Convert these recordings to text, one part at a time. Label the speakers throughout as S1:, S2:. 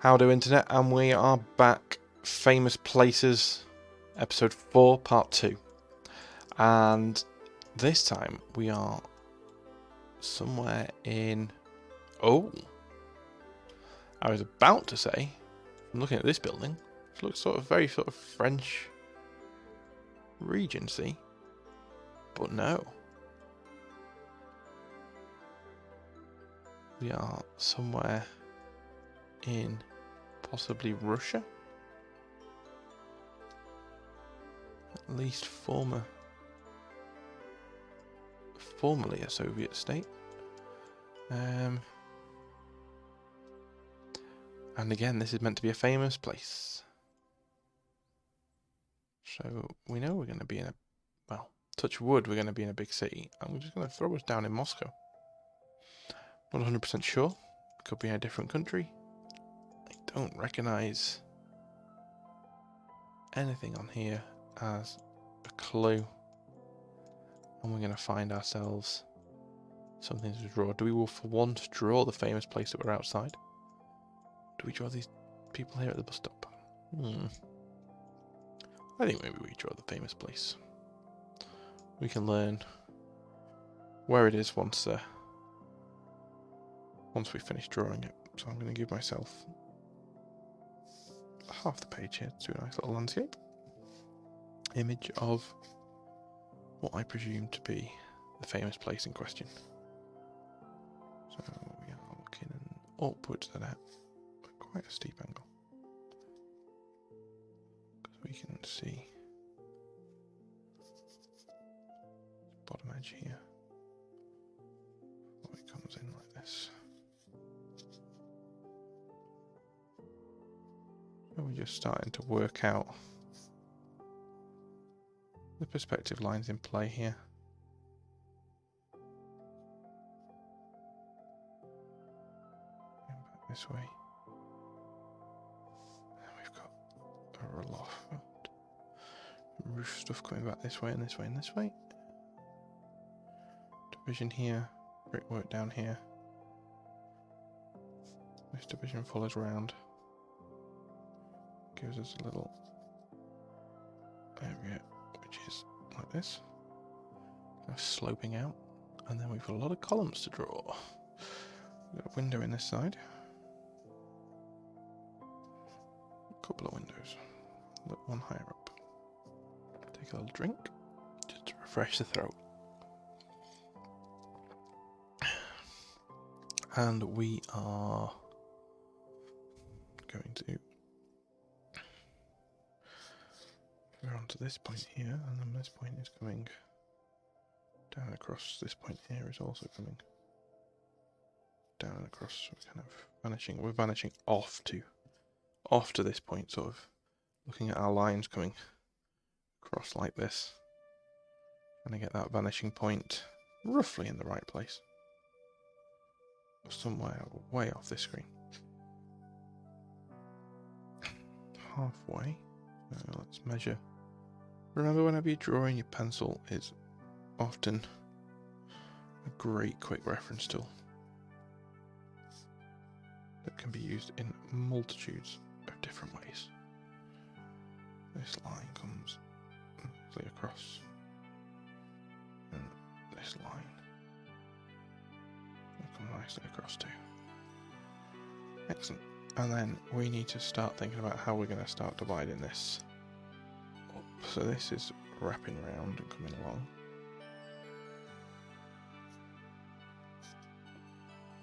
S1: How do internet, and we are back. Famous Places, episode 4, part 2. And this time we are somewhere in... Oh! I was about to say, I'm looking at this building, it looks very French Regency. But no. We are somewhere in possibly Russia? At least formerly a Soviet state. And again, this is meant to be a famous place. So we know we're going to be in a, well, touch wood, we're going to be in a big city. And we're just going to throw us down in Moscow. Not 100% sure. Could be in a different country. I don't recognise anything on here as a clue. And we're going to find ourselves something to draw. Do we for once draw the famous place that we're outside? Do we draw these people here at the bus stop? I think maybe we draw the famous place. We can learn where it is once we finish drawing it. So I'm going to give myself half the page here to do a nice little landscape image of what I presume to be the famous place in question. So we are looking upwards at quite a steep angle, because we can see bottom edge here. Oh, it comes in like this. And we're just starting to work out the perspective lines in play here. Going back this way. And we've got a loft, roof stuff coming back this way and this way and this way. Division here, brickwork down here. This division follows round. Gives us a little area which is like this, kind of sloping out, and then we've got a lot of columns to draw. We've got a window in this side, a couple of windows, look, one higher up. Take a little drink just to refresh the throat. And we are going to we're on to this point here, and then this point is coming down across. This point here is also coming down and across. We're kind of vanishing. We're vanishing off to this point, sort of looking at our lines coming across like this, and I get that vanishing point roughly in the right place, somewhere way off this screen. Halfway. Let's measure. Remember, whenever you're drawing, your pencil is often a great quick reference tool that can be used in multitudes of different ways. This line comes nicely across, and this line will come nicely across too. Excellent. And then we need to start thinking about how we're going to start dividing this up. So this is wrapping around and coming along.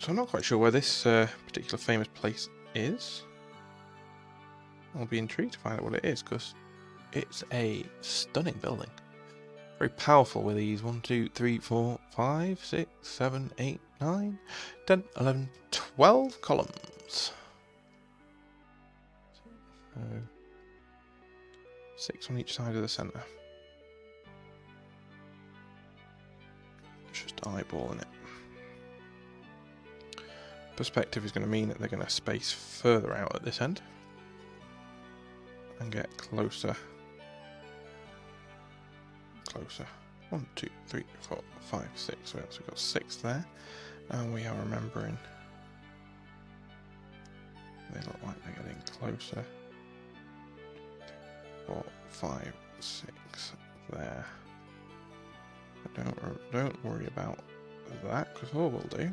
S1: So I'm not quite sure where this particular famous place is. I'll be intrigued to find out what it is, because it's a stunning building. Very powerful with these 1, 2, 3, 4, 5, 6, 7, 8, 9, 10, 11, 12 columns. 6 on each side of the centre. Just eyeballing it. Perspective is going to mean that they're going to space further out at this end and get closer. 1, 2, 3, 4, 5, 6. So we've got 6 there, and we are remembering They look like they're getting closer. 4, 5, 6 there. But don't worry about that, because all we'll do,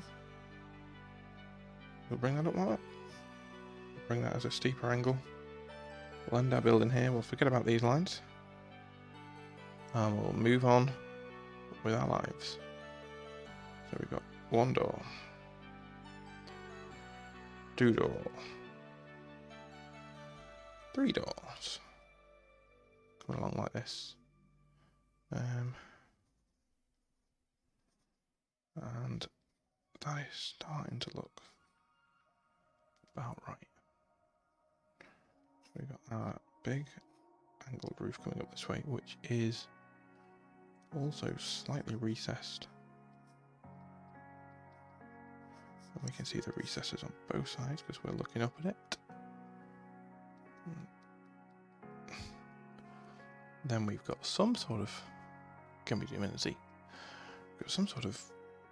S1: we'll bring that up like that. Bring that as a steeper angle. We'll end our building here. We'll forget about these lines, and we'll move on with our lives. So we've got 1 door, 2 door, 3 doors. Coming along like this. And that is starting to look about right. So we've got our big angled roof coming up this way, which is also slightly recessed. And we can see the recesses on both sides because we're looking up at it. Then we've got some sort of, can we zoom in and see? We've got some sort of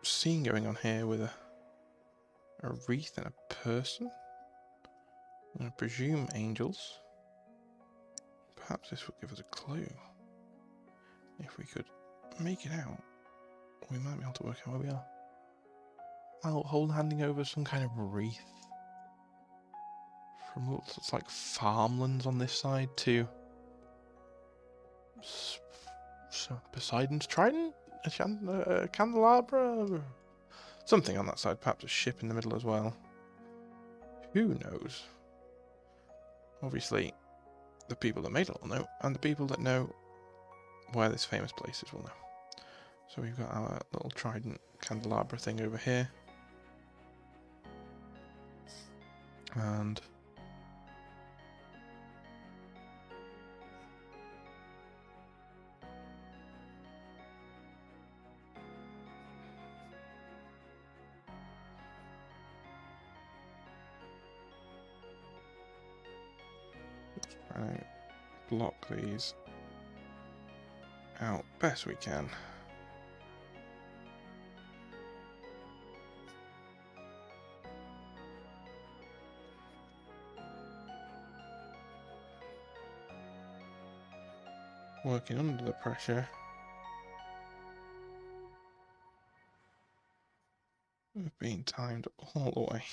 S1: scene going on here with a wreath and a person. I presume angels. Perhaps this would give us a clue. If we could make it out, we might be able to work out where we are. I'll handing over some kind of wreath from what looks like farmlands on this side to Poseidon's trident, a candelabra, something on that side. Perhaps a ship in the middle as well. Who knows? Obviously, the people that made it will know, and the people that know where this famous place is will know. So we've got our little trident candelabra thing over here. And let's try and block these out best we can. Working under the pressure of being timed all the way.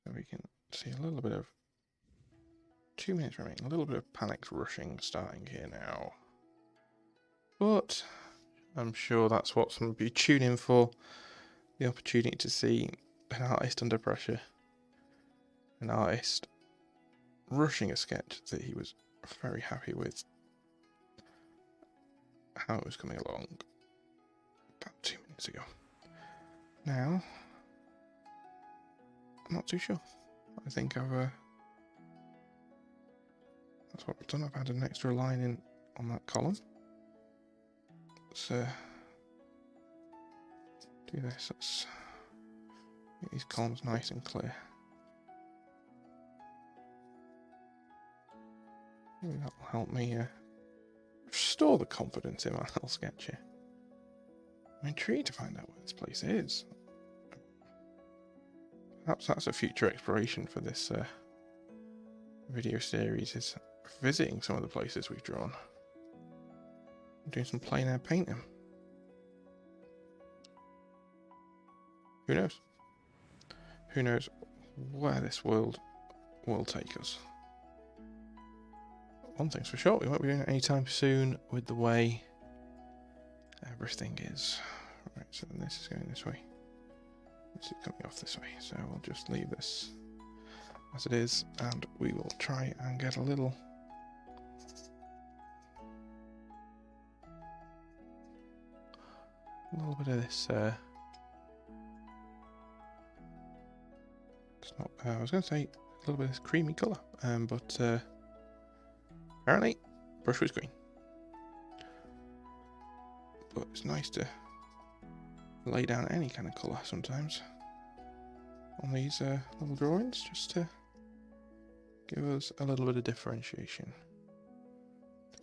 S1: So we can see a little bit of 2 minutes remaining, a little bit of panicked rushing starting here now. But I'm sure that's what some of you tune in for, the opportunity to see an artist under pressure, an artist rushing a sketch that he was very happy with how it was coming along about 2 minutes ago. Now, I'm not too sure. I think that's what I've done. I've added an extra line in on that column. Let's do this. Let's make these columns nice and clear. Maybe that'll help me restore the confidence in my little sketch here. I'm intrigued to find out where this place is. Perhaps that's a future exploration for this video series, is visiting some of the places we've drawn. Doing some plein air painting. Who knows? Who knows where this world will take us? One thing's for sure, we won't be doing it anytime soon with the way everything is. Right, so then this is going this way. This is coming off this way, so we'll just leave this as it is, and we will try and get a little bit of this. It's not. I was going to say a little bit of this creamy colour, but apparently brush was green. But it's nice to lay down any kind of colour sometimes on these little drawings, just to give us a little bit of differentiation.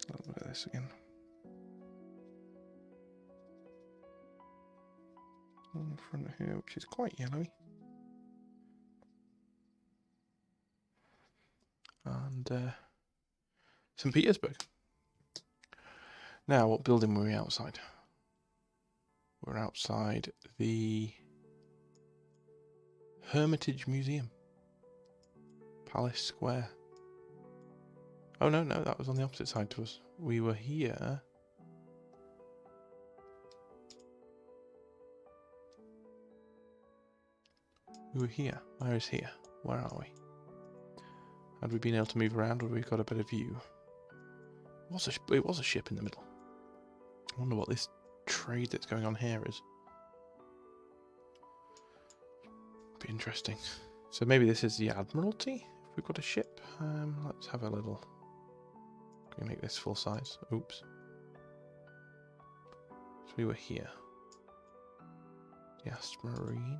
S1: A little bit of this again. On the front here, which is quite yellowy. and St. Petersburg. Now, what building were we outside? We're outside the Hermitage Museum. Palace Square. Oh no, that was on the opposite side to us. We were here. We were here. Where is here? Where are we? Had we been able to move around, or have we got a better view? It was a ship in the middle. I wonder what this trade that's going on here is. Be interesting. So maybe this is the Admiralty? If we've got a ship. Let's have a little... Can we make this full size? Oops. So we were here. The Aston Marine.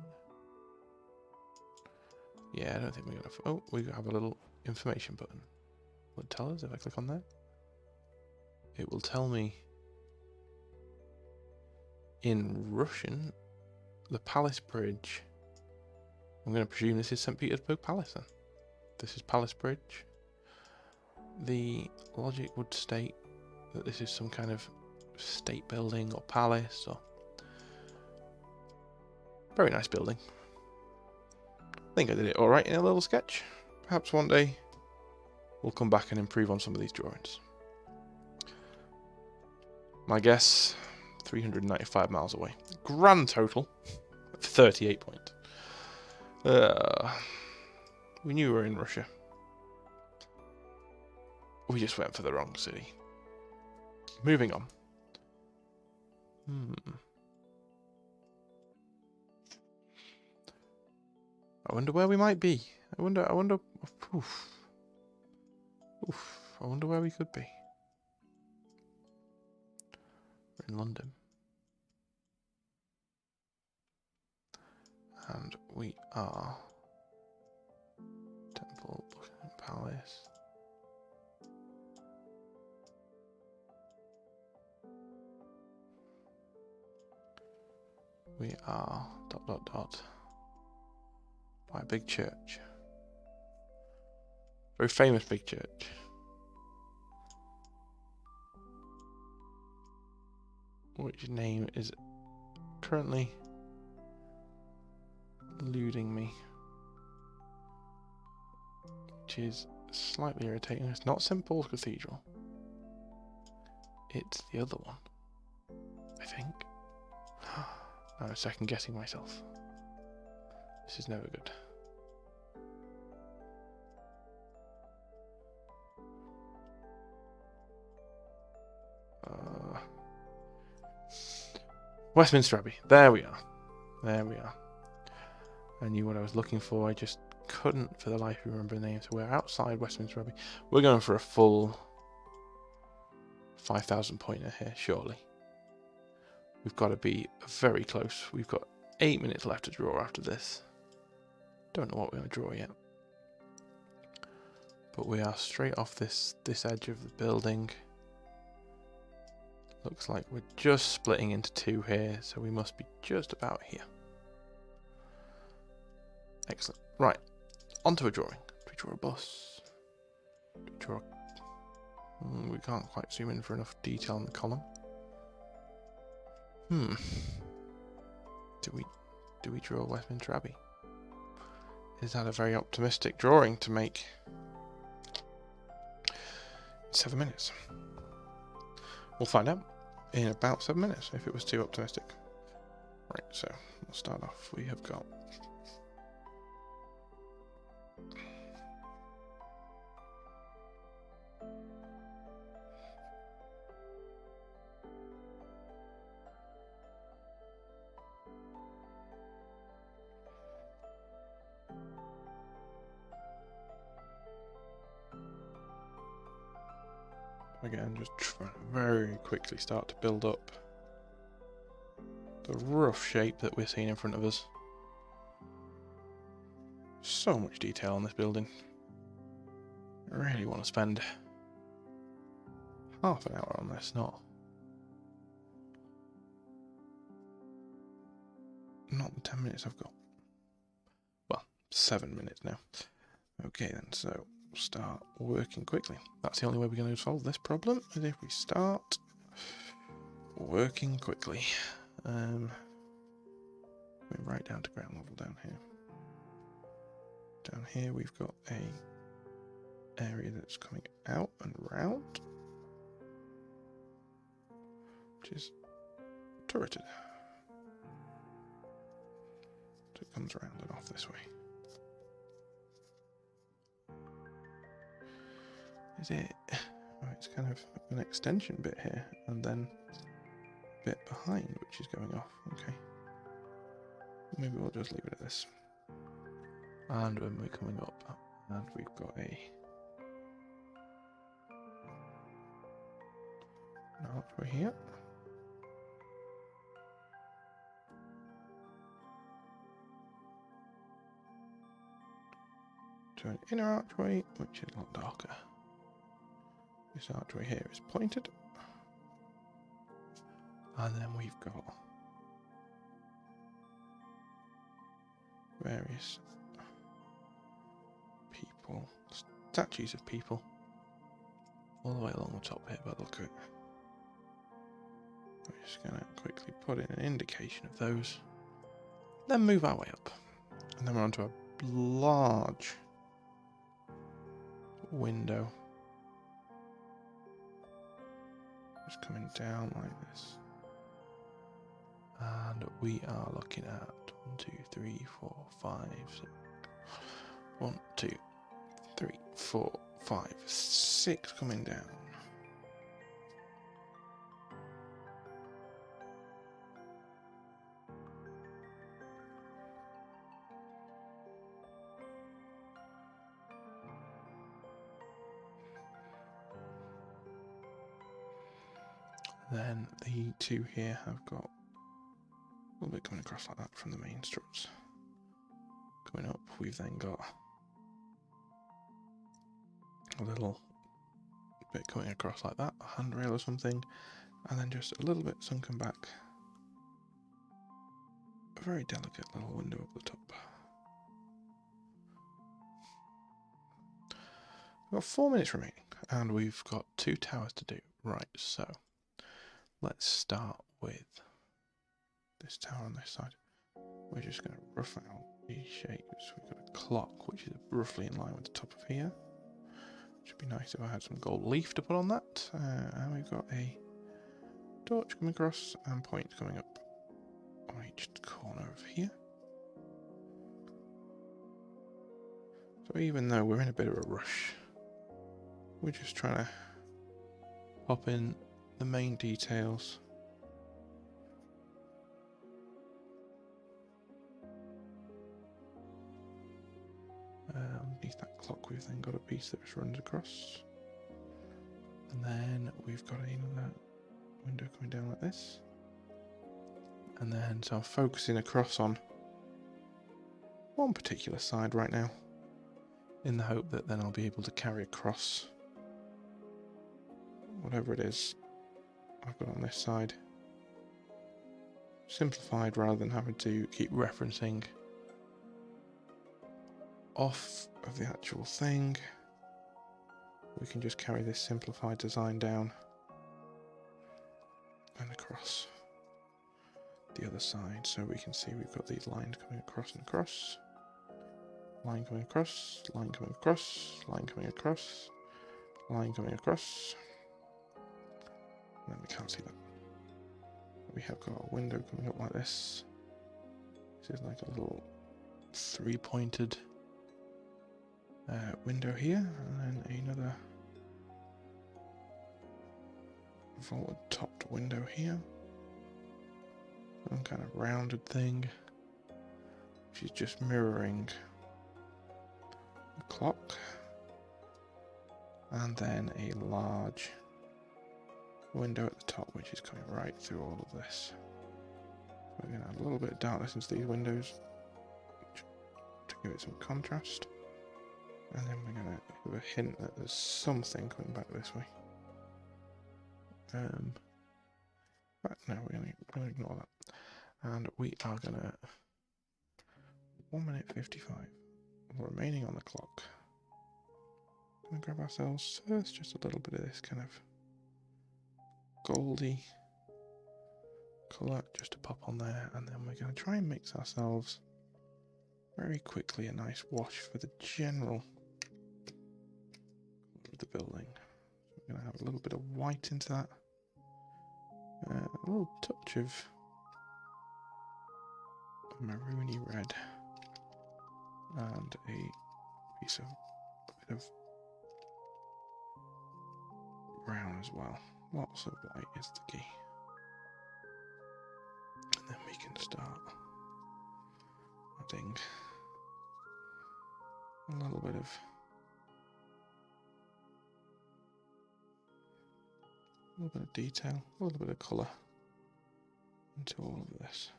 S1: Yeah, I don't think we're gonna... Oh, we have a little information button. Will it tell us if I click on that? It will tell me in Russian the Palace Bridge. I'm going to presume this is St. Petersburg Palace then. This is Palace Bridge. The logic would state that this is some kind of state building or palace or... Very nice building. I think I did it alright in a little sketch. Perhaps one day we'll come back and improve on some of these drawings. My guess, 395 miles away. Grand total, 38 points. We knew we were in Russia. We just went for the wrong city. Moving on. I wonder where we might be. I wonder. Oof. I wonder where we could be. We're in London. And we are Temple, Buckingham Palace. We are ... by a big church. Very famous big church. Which name is currently eluding me. Which is slightly irritating. It's not St. Paul's Cathedral. It's the other one, I think. I'm second guessing myself. This is never good. Westminster Abbey. There we are. There we are. I knew what I was looking for. I just couldn't for the life of me remember the name. So we're outside Westminster Abbey. We're going for a full 5,000 pointer here, surely. We've got to be very close. We've got 8 minutes left to draw after this. Don't know what we're going to draw yet. But we are straight off this edge of the building. Looks like we're just splitting into two here, so we must be just about here. Excellent. Right, onto a drawing. Do we draw a bus? Do we draw a... we can't quite zoom in for enough detail in the column. Do we draw Westminster Abbey? Is that a very optimistic drawing to make? 7 minutes. We'll find out in about 7 minutes if it was too optimistic. Right, so we'll start off. We have got again, just trying to very quickly start to build up the rough shape that we're seeing in front of us. So much detail on this building. I really want to spend half an hour on this, not the 10 minutes I've got. Well, 7 minutes now. Okay then, so start working quickly. That's the only way we're going to solve this problem, is if we start working quickly. We're right down to ground level down here. Down here we've got a area that's coming out and round, which is turreted. So it comes around and off this way. Is it? Oh, it's kind of an extension bit here, and then a bit behind, which is going off. Okay. Maybe we'll just leave it at this. And when we're coming up, and we've got an archway here. To an inner archway, which is a lot darker. This archway here is pointed. And then we've got various people, statues of people, all the way along the top here by the look of it. We're just going to quickly put in an indication of those, then move our way up. And then we're onto a large window. Just coming down like this. And we are looking at 1, 2, 3, 4, 5, 6. 1, 2, 3, 4, 5, 6 coming down. Then the two here have got a little bit coming across like that from the main struts. Coming up, we've then got a little bit coming across like that, a handrail or something, and then just a little bit sunken back. A very delicate little window up the top. We've got 4 minutes remaining, and we've got 2 towers to do. Right, so let's start with this tower on this side. We're just going to rough out these shapes. We've got a clock, which is roughly in line with the top of here. Which would be nice if I had some gold leaf to put on that. And we've got a torch coming across and points coming up on each corner of here. So even though we're in a bit of a rush, we're just trying to pop in the main details. Underneath that clock we've then got a piece that just runs across. And then we've got another window coming down like this. And then, so I'm focusing across on one particular side right now, in the hope that then I'll be able to carry across whatever it is I've got on this side. Simplified rather than having to keep referencing off of the actual thing. We can just carry this simplified design down and across the other side, so we can see we've got these lines coming across and across, line coming across, line coming across, line coming across, line coming across, and then we can't see that. We have got a window coming up like this. This is like a little 3-pointed window here, and then another vaulted topped window here. Some kind of rounded thing, which is just mirroring the clock, and then a large window at the top, which is coming right through all of this. We're going to add a little bit of darkness into these windows to give it some contrast. And then we're going to give a hint that there's something coming back this way. But no, we're going to ignore that. And we are going to 1 minute 55 remaining on the clock. we grab ourselves first just a little bit of this kind of goldy colour just to pop on there, and then we're going to try and mix ourselves very quickly a nice wash for the general colour of the building. So we're going to have a little bit of white into that, a little touch of maroony red, and a bit of brown as well. Lots of white is the key. And then we can start adding a little bit of detail, a little bit of colour into all of this.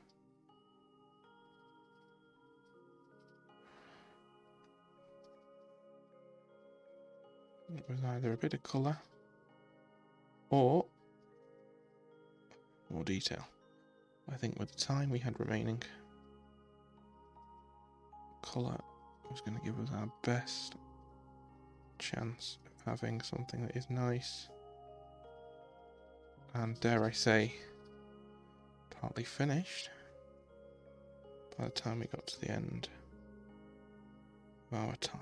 S1: It was either a bit of colour or more detail. I think with the time we had remaining, colour was going to give us our best chance of having something that is nice and, dare I say, partly finished by the time we got to the end of our time.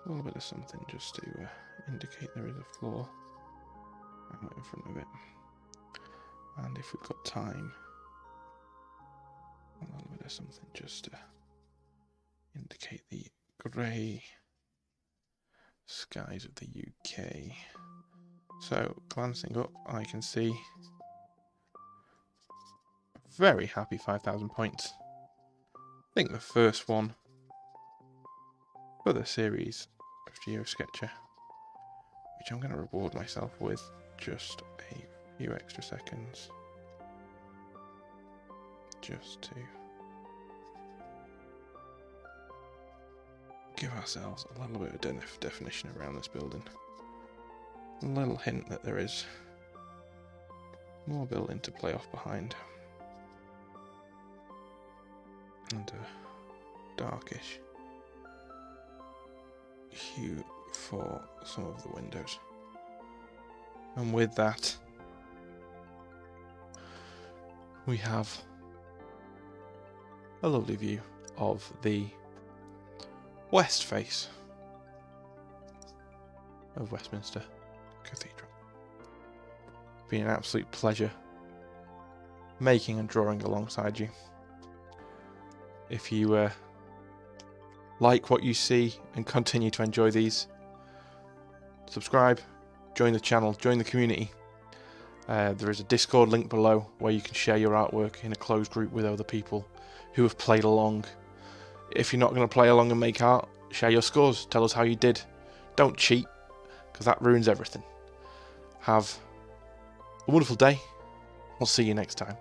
S1: A little bit of something just to indicate there is a floor out in front of it, and if we've got time, a little bit of something just to indicate the grey skies of the UK. So glancing up, I can see a very happy 5,000 points. I think the first one for the series of GeoSketchr, which I'm going to reward myself with just a few extra seconds just to give ourselves a little bit of definition around this building. A little hint that there is more building to play off behind, and a darkish hue for some of the windows. And with that, we have a lovely view of the west face of Westminster Cathedral. It's been an absolute pleasure making and drawing alongside you. If you like what you see and continue to enjoy these, subscribe, join the channel, join the community. There is a Discord link below where you can share your artwork in a closed group with other people who have played along. If you're not going to play along and make art, share your scores, tell us how you did. Don't cheat, because that ruins everything. Have a wonderful day. I'll see you next time.